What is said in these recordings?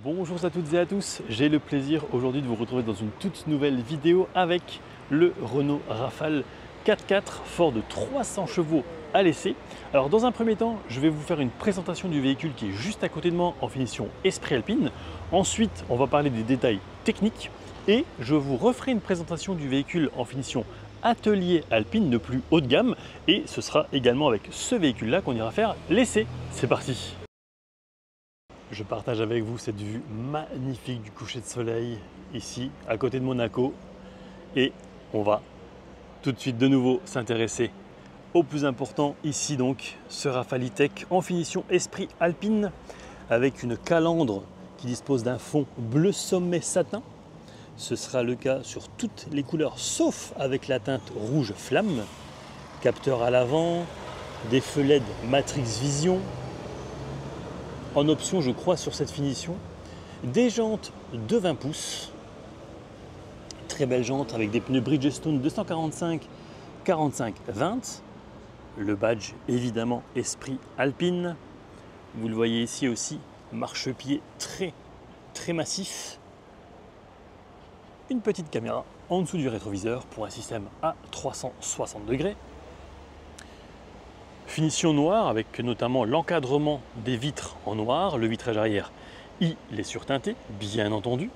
Bonjour à toutes et à tous, j'ai le plaisir aujourd'hui de vous retrouver dans une toute nouvelle vidéo avec le Renault Rafale 4x4 fort de 300 chevaux à l'essai. Alors dans un premier temps, je vais vous faire une présentation du véhicule qui est juste à côté de moi en finition Esprit Alpine. Ensuite, on va parler des détails techniques et je vous referai une présentation du véhicule en finition Atelier Alpine, le plus haut de gamme. Et ce sera également avec ce véhicule-là qu'on ira faire l'essai. C'est parti! Je partage avec vous cette vue magnifique du coucher de soleil ici à côté de Monaco et on va tout de suite de nouveau s'intéresser au plus important ici donc ce Rafale E-Tech en finition Esprit Alpine avec une calandre qui dispose d'un fond bleu sommet satin. Ce sera le cas sur toutes les couleurs sauf avec la teinte rouge flamme. Capteur à l'avant, des feux LED Matrix Vision. En option, je crois, sur cette finition, des jantes de 20 pouces, très belles jantes avec des pneus Bridgestone 245 45-20, le badge évidemment Esprit Alpine, vous le voyez ici aussi, marchepied très massif, une petite caméra en dessous du rétroviseur pour un système à 360 degrés. Finition noire avec notamment l'encadrement des vitres en noir, le vitrage arrière, il est surteinté, bien entendu.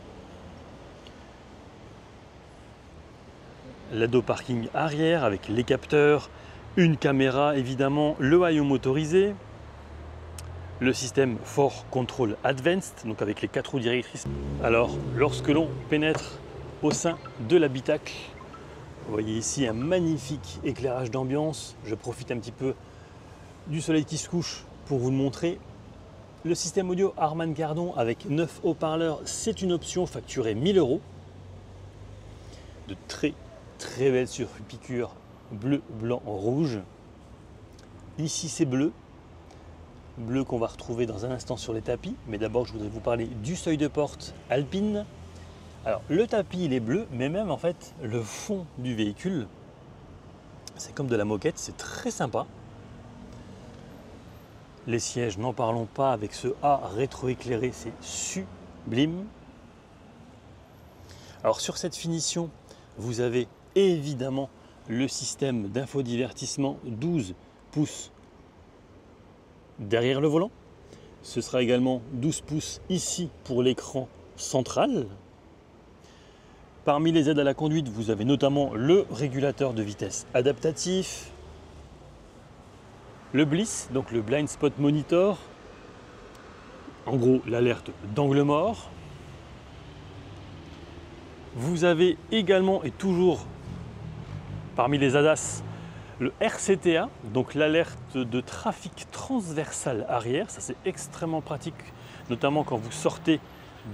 L'ado parking arrière avec les capteurs, une caméra évidemment, le haillon motorisé, le système 4 Control Advanced, donc avec les 4 roues directrices. Alors, lorsque l'on pénètre au sein de l'habitacle, vous voyez ici un magnifique éclairage d'ambiance, je profite un petit peu du soleil qui se couche pour vous le montrer. Le système audio Harman Kardon avec 9 haut-parleurs, c'est une option facturée 1000 €. De très belles surpiqûres bleu, blanc, rouge. Ici c'est bleu qu'on va retrouver dans un instant sur les tapis, mais d'abord je voudrais vous parler du seuil de porte Alpine. Alors le tapis il est bleu, mais même en fait le fond du véhicule, c'est comme de la moquette, c'est très sympa. Les sièges, n'en parlons pas, avec ce A rétroéclairé, c'est sublime. Alors sur cette finition, vous avez évidemment le système d'infodivertissement 12 pouces derrière le volant. Ce sera également 12 pouces ici pour l'écran central. Parmi les aides à la conduite, vous avez notamment le régulateur de vitesse adaptatif, le BLIS, donc le Blind Spot Monitor, en gros l'alerte d'angle mort. Vous avez également et toujours parmi les ADAS le RCTA, donc l'alerte de trafic transversal arrière. Ça c'est extrêmement pratique, notamment quand vous sortez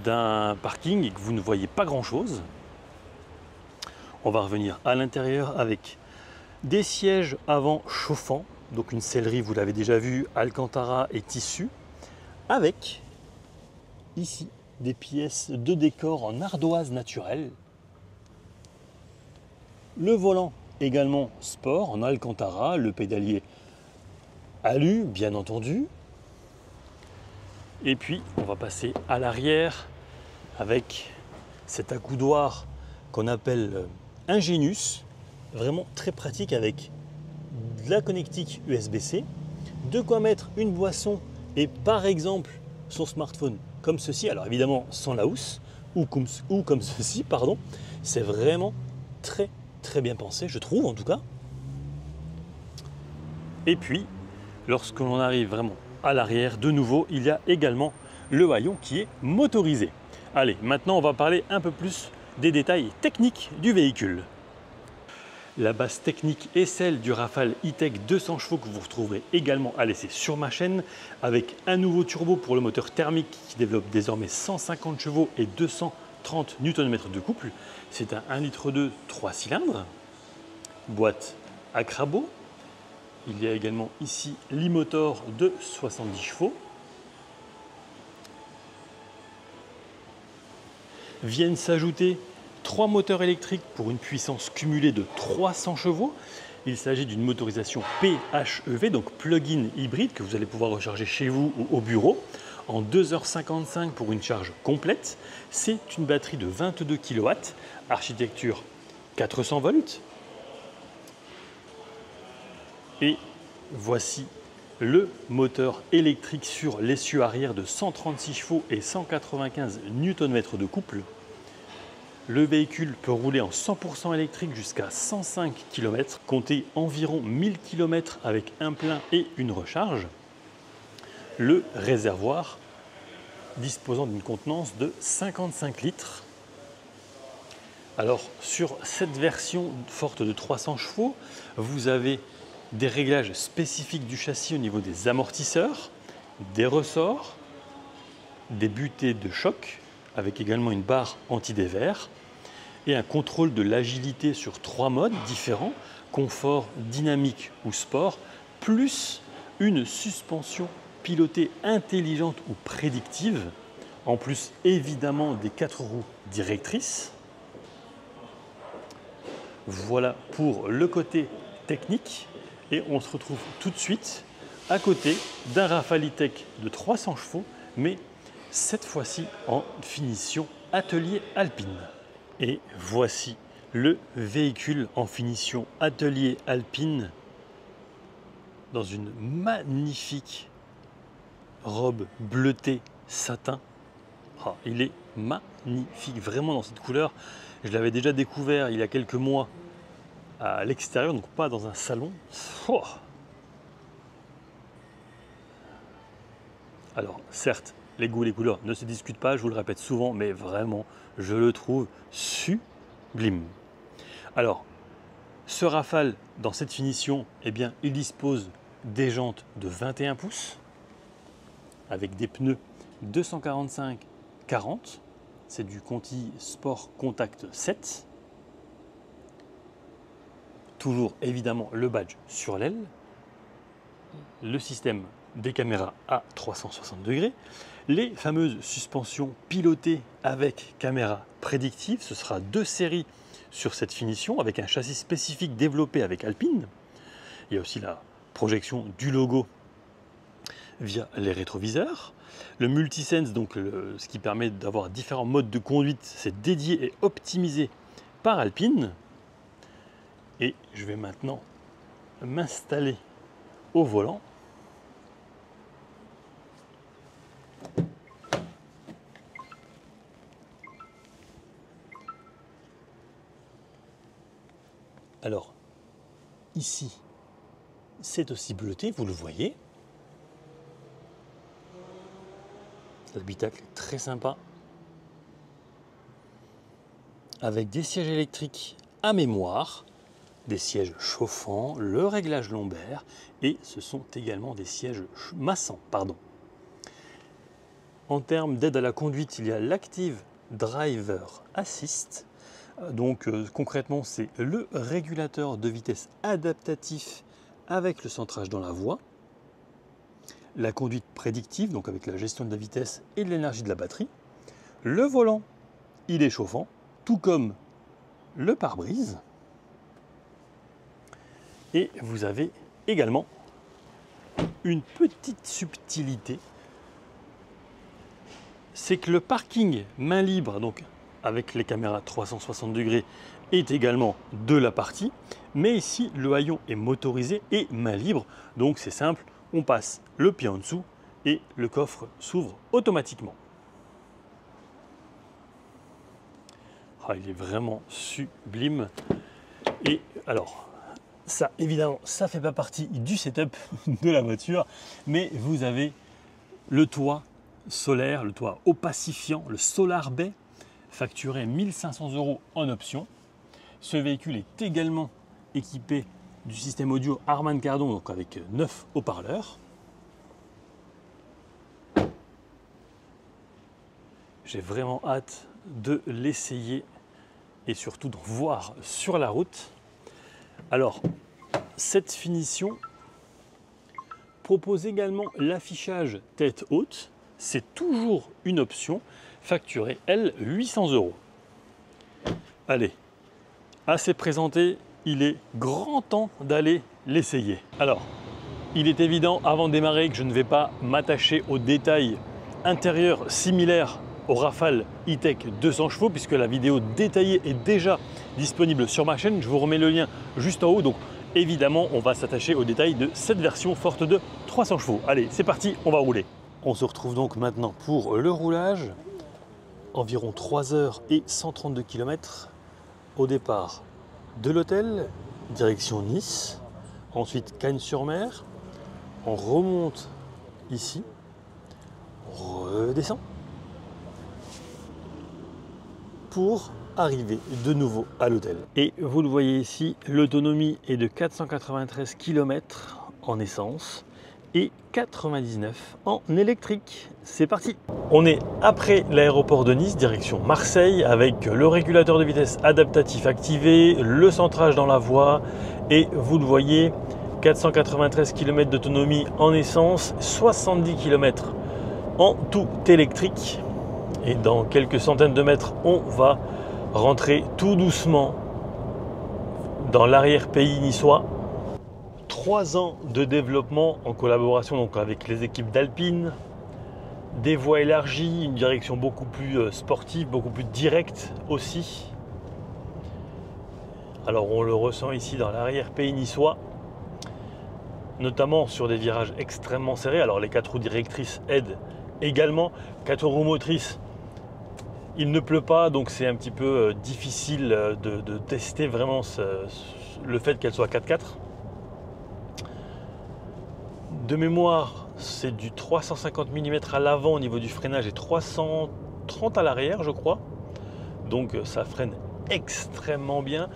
d'un parking et que vous ne voyez pas grand chose. On va revenir à l'intérieur avec des sièges avant chauffants. Donc une sellerie, vous l'avez déjà vu, Alcantara et tissu, avec ici des pièces de décor en ardoise naturelle. Le volant également sport en Alcantara, le pédalier alu bien entendu. Et puis on va passer à l'arrière avec cet accoudoir qu'on appelle Ingenius, vraiment très pratique avec de la connectique USB-C, de quoi mettre une boisson et par exemple son smartphone comme ceci, alors évidemment sans la housse ou comme ceci, pardon. C'est vraiment très bien pensé, je trouve en tout cas. Et puis lorsque l'on arrive vraiment à l'arrière, de nouveau il y a également le haillon qui est motorisé. Allez, maintenant on va parler un peu plus des détails techniques du véhicule. La base technique est celle du Rafale E-Tech 200 chevaux que vous retrouverez également à l'essai sur ma chaîne, avec un nouveau turbo pour le moteur thermique qui développe désormais 150 chevaux et 230 Nm de couple. C'est un 1,2 litre 3 cylindres, boîte à crabot. Il y a également ici l'e-motor de 70 chevaux. Viennent s'ajouter 3 moteurs électriques pour une puissance cumulée de 300 chevaux. Il s'agit d'une motorisation PHEV, donc plug-in hybride, que vous allez pouvoir recharger chez vous ou au bureau, en 2h55 pour une charge complète. C'est une batterie de 22 kW, architecture 400 volts. Et voici le moteur électrique sur l'essieu arrière de 136 chevaux et 195 Nm de couple. Le véhicule peut rouler en 100% électrique jusqu'à 105 km, compter environ 1000 km avec un plein et une recharge. Le réservoir disposant d'une contenance de 55 litres. Alors sur cette version forte de 300 chevaux, vous avez des réglages spécifiques du châssis au niveau des amortisseurs, des ressorts, des butées de choc avec également une barre anti-dévers et un contrôle de l'agilité sur 3 modes différents, confort, dynamique ou sport, plus une suspension pilotée intelligente ou prédictive, en plus évidemment des 4 roues directrices. Voilà pour le côté technique et on se retrouve tout de suite à côté d'un Rafalitech de 300 chevaux, mais cette fois-ci en finition atelier alpine. Et voici le véhicule en finition atelier alpine dans une magnifique robe bleutée satin. Oh, il est magnifique, vraiment dans cette couleur. Je l'avais déjà découvert il y a quelques mois à l'extérieur, donc pas dans un salon. Oh. Alors certes, les goûts et les couleurs ne se discutent pas, je vous le répète souvent, mais vraiment, je le trouve sublime. Alors, ce Rafale, dans cette finition, eh bien, il dispose des jantes de 21 pouces, avec des pneus 245-40, c'est du Conti Sport Contact 7. Toujours évidemment le badge sur l'aile, le système des caméras à 360 degrés, les fameuses suspensions pilotées avec caméra prédictive. Ce sera 2 séries sur cette finition avec un châssis spécifique développé avec Alpine. Il y a aussi la projection du logo via les rétroviseurs. Le multisense, donc ce qui permet d'avoir différents modes de conduite, c'est dédié et optimisé par Alpine. Et je vais maintenant m'installer au volant. Alors, ici, c'est aussi bleuté, vous le voyez. L'habitacle est très sympa. Avec des sièges électriques à mémoire, des sièges chauffants, le réglage lombaire et ce sont également des sièges massants. En termes d'aide à la conduite, il y a l'Active Driver Assist. Donc concrètement, c'est le régulateur de vitesse adaptatif avec le centrage dans la voie. La conduite prédictive, donc avec la gestion de la vitesse et de l'énergie de la batterie. Le volant, il est chauffant, tout comme le pare-brise. Et vous avez également une petite subtilité, c'est que le parking main libre, donc avec les caméras 360 degrés, est également de la partie, mais ici le haillon est motorisé et main libre, donc c'est simple, on passe le pied en dessous et le coffre s'ouvre automatiquement. Ah, il est vraiment sublime. Et alors, ça, évidemment, ça ne fait pas partie du setup de la voiture, mais vous avez le toit solaire, le toit opacifiant, le Solar Bay, facturé 1 500 € en option. Ce véhicule est également équipé du système audio Harman Kardon, donc avec 9 haut-parleurs. J'ai vraiment hâte de l'essayer et surtout d'en voir sur la route. Alors, cette finition propose également l'affichage tête haute. C'est toujours une option, facturée, elle, 800 €. Allez, assez présenté, il est grand temps d'aller l'essayer. Alors, il est évident avant de démarrer que je ne vais pas m'attacher aux détails intérieur similaire au Rafale E-Tech 200 chevaux, puisque la vidéo détaillée est déjà disponible sur ma chaîne. Je vous remets le lien juste en haut. Donc évidemment, on va s'attacher aux détails de cette version forte de 300 chevaux. Allez, c'est parti, on va rouler. On se retrouve donc maintenant pour le roulage. Environ 3 heures et 132 km au départ de l'hôtel, direction Nice, ensuite Cagnes-sur-Mer. On remonte ici, on redescend pour arriver de nouveau à l'hôtel. Et vous le voyez ici, l'autonomie est de 493 km en essence et 99 en électrique. C'est parti! On est après l'aéroport de Nice, direction Marseille, avec le régulateur de vitesse adaptatif activé, le centrage dans la voie et vous le voyez, 493 km d'autonomie en essence, 70 km en tout électrique. Et dans quelques centaines de mètres, on va rentrer tout doucement dans l'arrière-pays niçois. 3 ans de développement en collaboration donc avec les équipes d'Alpine, des voies élargies, une direction beaucoup plus sportive, beaucoup plus directe aussi. Alors on le ressent ici dans l'arrière-pays niçois, notamment sur des virages extrêmement serrés. Alors les 4 roues directrices aident également. 4 roues motrices, il ne pleut pas, donc c'est un petit peu difficile de tester vraiment le fait qu'elle soit 4x4. De mémoire, c'est du 350 mm à l'avant au niveau du freinage et 330 à l'arrière, je crois. Donc ça freine extrêmement bien.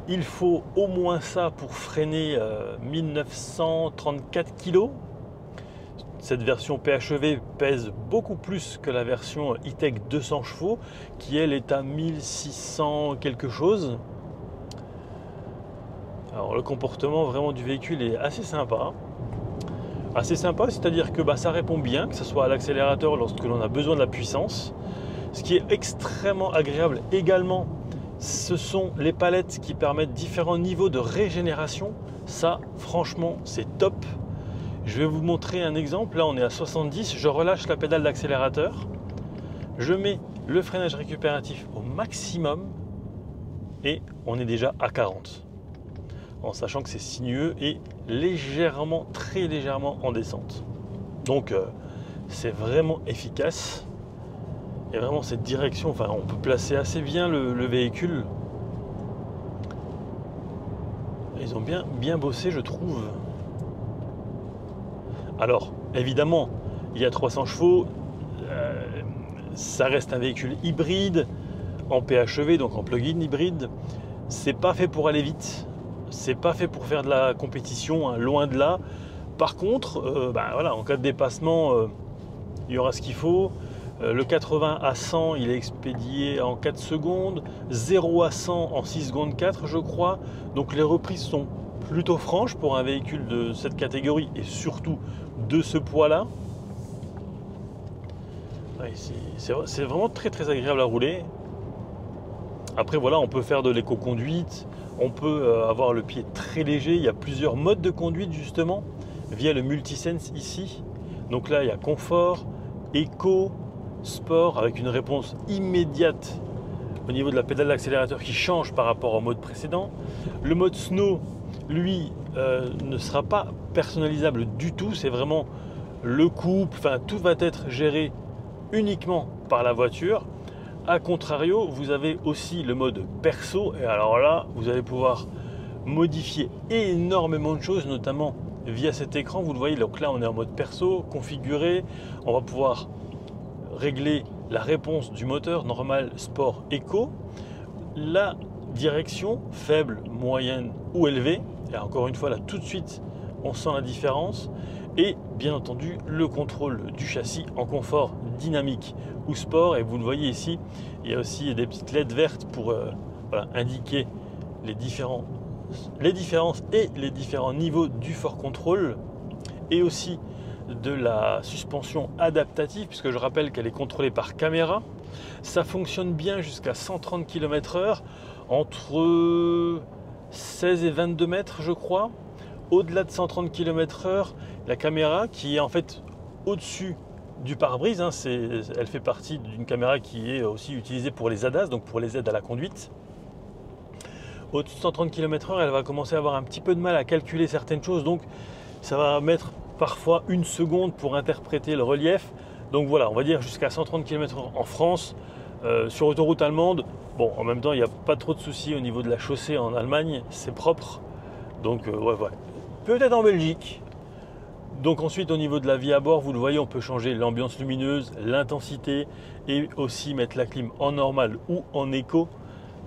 Il faut au moins ça pour freiner 1934 kg. Cette version PHEV pèse beaucoup plus que la version E-Tech 200 chevaux, qui elle est à 1600 quelque chose. Alors le comportement vraiment du véhicule est assez sympa. Assez sympa, c'est-à-dire que ça répond bien, que ce soit à l'accélérateur lorsque l'on a besoin de la puissance. Ce qui est extrêmement agréable également, ce sont les palettes qui permettent différents niveaux de régénération. Ça, franchement, c'est top. Je vais vous montrer un exemple. Là, on est à 70. Je relâche la pédale d'accélérateur. Je mets le freinage récupératif au maximum et on est déjà à 40. En sachant que c'est sinueux et légèrement, très légèrement en descente. Donc c'est vraiment efficace. Et vraiment cette direction, enfin on peut placer assez bien le véhicule. Ils ont bien bossé, je trouve. Alors évidemment, il y a 300 chevaux, ça reste un véhicule hybride, en PHEV, donc en plug-in hybride. C'est pas fait pour aller vite. C'est pas fait pour faire de la compétition, hein, loin de là. Par contre, voilà, en cas de dépassement, il y aura ce qu'il faut. Le 80 à 100, il est expédié en 4 secondes. 0 à 100 en 6 secondes 4, je crois. Donc les reprises sont plutôt franches pour un véhicule de cette catégorie et surtout de ce poids-là. Ouais, c'est vraiment très très agréable à rouler. Après voilà, on peut faire de l'éco-conduite. On peut avoir le pied très léger. Il y a plusieurs modes de conduite justement via le Multisense ici. Donc là, il y a confort, éco, sport avec une réponse immédiate au niveau de la pédale d'accélérateur qui change par rapport au mode précédent. Le mode snow, lui, ne sera pas personnalisable du tout. C'est vraiment le couple. Enfin, tout va être géré uniquement par la voiture. A contrario, vous avez aussi le mode perso et alors là, vous allez pouvoir modifier énormément de choses, notamment via cet écran. Vous le voyez, donc là on est en mode perso, configuré. On va pouvoir régler la réponse du moteur normal, sport, éco, la direction faible, moyenne ou élevée. Et encore une fois, là tout de suite, on sent la différence. Et bien entendu, le contrôle du châssis en confort, dynamique ou sport. Et vous le voyez ici, il y a aussi des petites LED vertes pour voilà, indiquer les différences et les différents niveaux du fort contrôle. Et aussi de la suspension adaptative, puisque je rappelle qu'elle est contrôlée par caméra. Ça fonctionne bien jusqu'à 130 km/h, entre 16 et 22 mètres, je crois. Au-delà de 130 km/h, la caméra qui est en fait au-dessus du pare-brise, hein, elle fait partie d'une caméra qui est aussi utilisée pour les ADAS, donc pour les aides à la conduite. Au-dessus de 130 km/h, elle va commencer à avoir un petit peu de mal à calculer certaines choses, donc ça va mettre parfois 1 seconde pour interpréter le relief. Donc voilà, on va dire jusqu'à 130 km/h en France, sur autoroute allemande. Bon, en même temps, il n'y a pas trop de soucis au niveau de la chaussée en Allemagne, c'est propre. Donc ouais. Peut-être en Belgique. Donc ensuite, au niveau de la vie à bord, vous le voyez, on peut changer l'ambiance lumineuse, l'intensité et aussi mettre la clim en normal ou en éco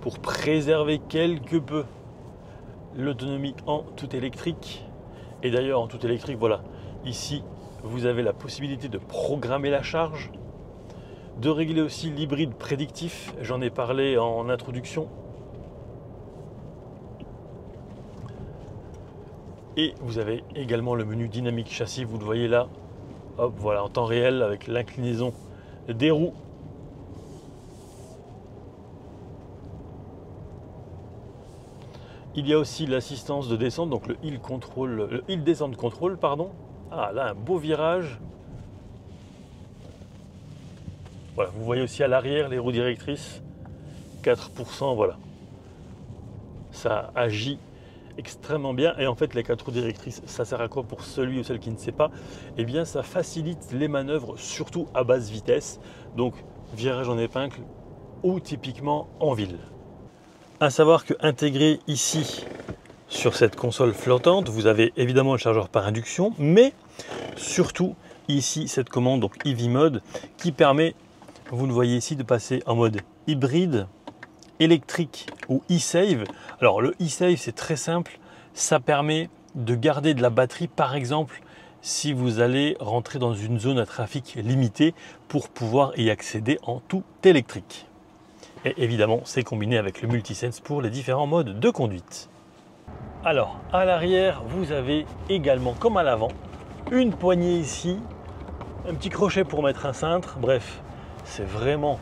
pour préserver quelque peu l'autonomie en tout électrique. Et d'ailleurs, en tout électrique, voilà, ici, vous avez la possibilité de programmer la charge, de régler aussi l'hybride prédictif. J'en ai parlé en introduction. Et vous avez également le menu dynamique châssis, vous le voyez là, hop, voilà, en temps réel avec l'inclinaison des roues. Il y a aussi l'assistance de descente, donc le hill descent control, pardon. Ah là, un beau virage. Voilà, vous voyez aussi à l'arrière les roues directrices, 4%, voilà. Ça agit extrêmement bien. Et en fait, les 4 roues directrices, ça sert à quoi pour celui ou celle qui ne sait pas? Eh bien, ça facilite les manœuvres, surtout à basse vitesse. Donc, virage en épingle ou typiquement en ville. À savoir que intégré ici sur cette console flottante, vous avez évidemment le chargeur par induction, mais surtout ici cette commande, donc EV Mode, qui permet, vous le voyez ici, de passer en mode hybride, électrique ou e-save. Alors le e-save, c'est très simple, ça permet de garder de la batterie, par exemple si vous allez rentrer dans une zone à trafic limité pour pouvoir y accéder en tout électrique. Et évidemment, c'est combiné avec le Multisense pour les différents modes de conduite. Alors, à l'arrière, vous avez également, comme à l'avant, une poignée ici, un petit crochet pour mettre un cintre. Bref, c'est vraiment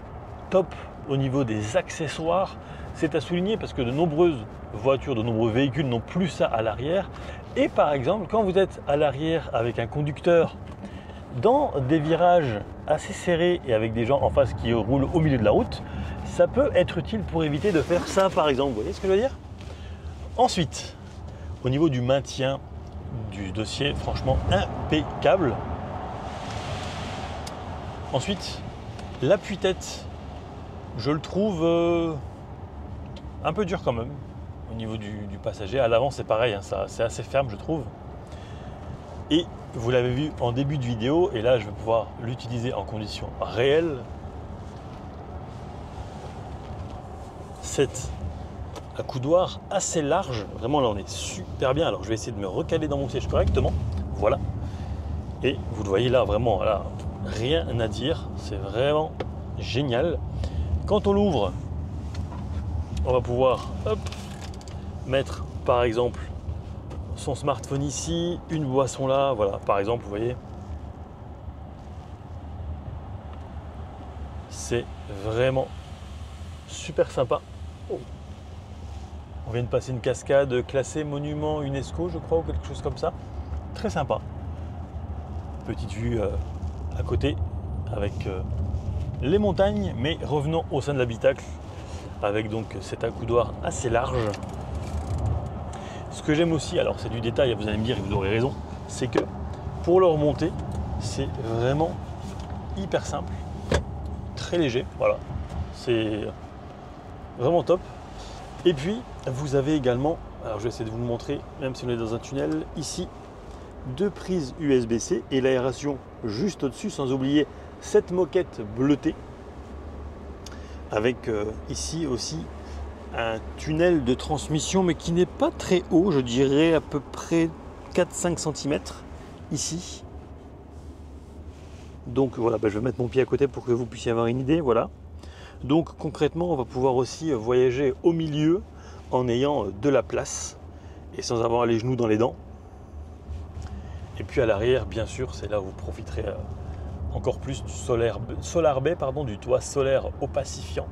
top au niveau des accessoires. C'est à souligner parce que de nombreuses voitures, de nombreux véhicules n'ont plus ça à l'arrière. Et par exemple, quand vous êtes à l'arrière avec un conducteur dans des virages assez serrés et avec des gens en face qui roulent au milieu de la route, ça peut être utile pour éviter de faire ça par exemple. Vous voyez ce que je veux dire? Ensuite, au niveau du maintien du dossier, franchement impeccable. Ensuite, l'appui-tête, je le trouve un peu dur quand même au niveau du passager. À l'avant, c'est pareil, hein, c'est assez ferme, je trouve. Et vous l'avez vu en début de vidéo, et là, je vais pouvoir l'utiliser en conditions réelles. C'est un coudoir assez large, vraiment là on est super bien. Alors je vais essayer de me recaler dans mon siège correctement, voilà. Et vous le voyez là, vraiment, là, rien à dire, c'est vraiment génial. Quand on l'ouvre, on va pouvoir mettre par exemple son smartphone ici, une boisson là, voilà, par exemple, vous voyez. C'est vraiment super sympa. Oh. On vient de passer une cascade classée monument UNESCO, je crois, ou quelque chose comme ça. Très sympa. Petite vue à côté avec les montagnes, mais revenons au sein de l'habitacle avec donc cet accoudoir assez large. Ce que j'aime aussi, alors c'est du détail, vous allez me dire et vous aurez raison, c'est que pour le remonter, c'est vraiment hyper simple, très léger, voilà, c'est vraiment top. Et puis vous avez également, alors je vais essayer de vous le montrer, même si on est dans un tunnel, ici, 2 prises USB-C et l'aération juste au-dessus, sans oublier cette moquette bleutée, avec ici aussi un tunnel de transmission, mais qui n'est pas très haut, je dirais à peu près 4-5 cm ici. Donc voilà, je vais mettre mon pied à côté pour que vous puissiez avoir une idée, voilà. Donc concrètement, on va pouvoir aussi voyager au milieu en ayant de la place et sans avoir les genoux dans les dents. Et puis à l'arrière, bien sûr, c'est là où vous profiterez encore plus du Solar Bay, du toit solaire opacifiant.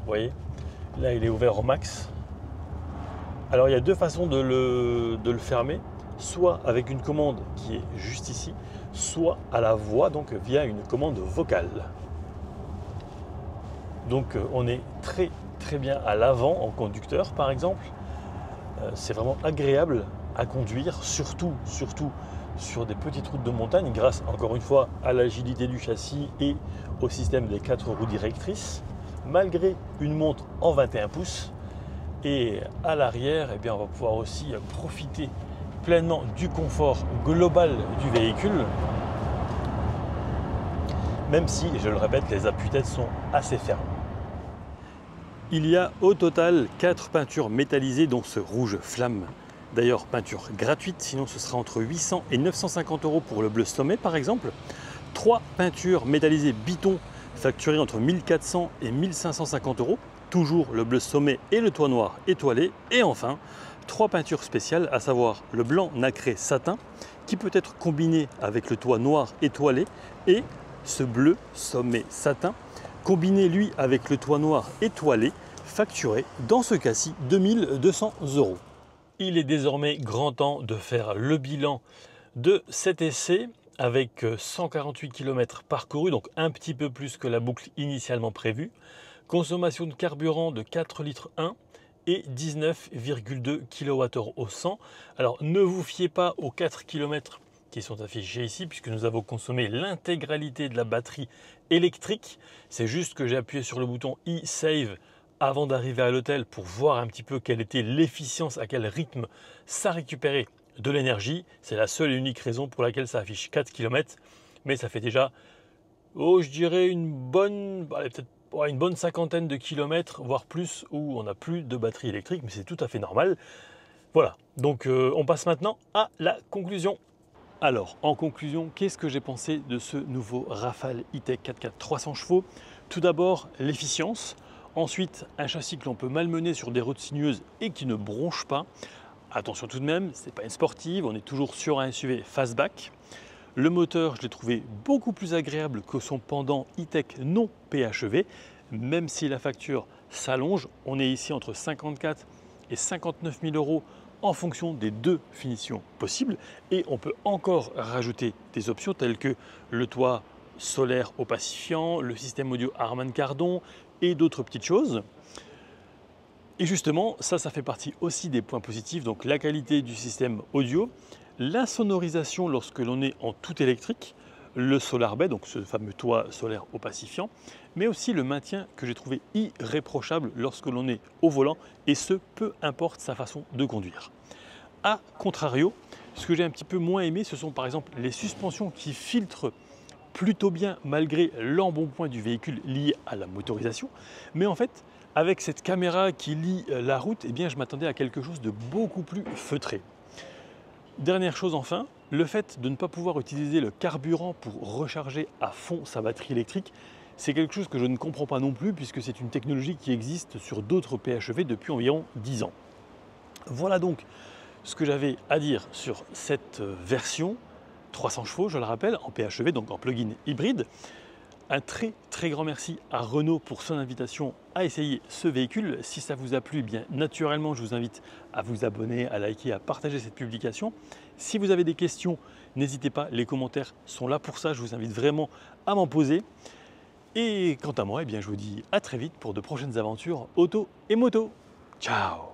Vous voyez, là il est ouvert au max. Alors il y a 2 façons de le fermer, soit avec une commande qui est juste ici, soit à la voix, donc via une commande vocale. Donc on est très bien à l'avant en conducteur par exemple. C'est vraiment agréable à conduire, surtout sur des petites routes de montagne, grâce encore une fois à l'agilité du châssis et au système des 4 roues directrices, malgré une montre en 21 pouces. Et à l'arrière, eh bien, on va pouvoir aussi profiter pleinement du confort global du véhicule, même si, je le répète, les appuis-têtes sont assez fermes. Il y a au total 4 peintures métallisées, dont ce rouge flamme. D'ailleurs, peinture gratuite, sinon ce sera entre 800 et 950 € pour le bleu sommet par exemple. 3 peintures métallisées Biton facturées entre 1400 et 1550 €, toujours le bleu sommet et le toit noir étoilé. Et enfin, 3 peintures spéciales, à savoir le blanc nacré satin, qui peut être combiné avec le toit noir étoilé, et ce bleu sommet satin, combiné lui avec le toit noir étoilé, facturé dans ce cas-ci 2200 €. Il est désormais grand temps de faire le bilan de cet essai avec 148 km parcourus, donc un petit peu plus que la boucle initialement prévue. Consommation de carburant de 4 litres 1 et 19,2 kWh au 100. Alors ne vous fiez pas aux 4 km qui sont affichés ici, puisque nous avons consommé l'intégralité de la batterie électrique. C'est juste que j'ai appuyé sur le bouton e-save avant d'arriver à l'hôtel pour voir un petit peu quelle était l'efficience, à quel rythme ça récupérait de l'énergie. C'est la seule et unique raison pour laquelle ça affiche 4 km, mais ça fait déjà, je dirais une bonne cinquantaine de kilomètres, voire plus, où on n'a plus de batterie électrique, mais c'est tout à fait normal. Voilà, donc on passe maintenant à la conclusion. Alors, en conclusion, qu'est-ce que j'ai pensé de ce nouveau Rafale E-Tech 4x4 300 chevaux? Tout d'abord, l'efficience. Ensuite, un châssis que l'on peut malmener sur des routes sinueuses et qui ne bronche pas. Attention tout de même, ce n'est pas une sportive, on est toujours sur un SUV fastback. Le moteur, je l'ai trouvé beaucoup plus agréable que son pendant E-Tech non PHEV, même si la facture s'allonge. On est ici entre 54 et 59 000 € en fonction des 2 finitions possibles. Et on peut encore rajouter des options telles que le toit solaire opacifiant, le système audio Harman Kardon et d'autres petites choses. Et justement, ça fait partie aussi des points positifs, donc la qualité du système audio, la sonorisation lorsque l'on est en tout électrique, le Solar Bay, donc ce fameux toit solaire opacifiant, mais aussi le maintien que j'ai trouvé irréprochable lorsque l'on est au volant, et ce, peu importe sa façon de conduire. A contrario, ce que j'ai un petit peu moins aimé, ce sont par exemple les suspensions qui filtrent plutôt bien malgré l'embonpoint du véhicule lié à la motorisation. Mais en fait, avec cette caméra qui lie la route, eh bien, je m'attendais à quelque chose de beaucoup plus feutré. Dernière chose enfin, le fait de ne pas pouvoir utiliser le carburant pour recharger à fond sa batterie électrique, c'est quelque chose que je ne comprends pas non plus, puisque c'est une technologie qui existe sur d'autres PHEV depuis environ 10 ans. Voilà donc ce que j'avais à dire sur cette version 300 chevaux, je le rappelle, en PHEV, donc en plug-in hybride. Un très grand merci à Renault pour son invitation à essayer ce véhicule. Si ça vous a plu, eh bien naturellement, je vous invite à vous abonner, à liker, à partager cette publication. Si vous avez des questions, n'hésitez pas, les commentaires sont là pour ça. Je vous invite vraiment à m'en poser. Et quant à moi, eh bien, je vous dis à très vite pour de prochaines aventures auto et moto. Ciao!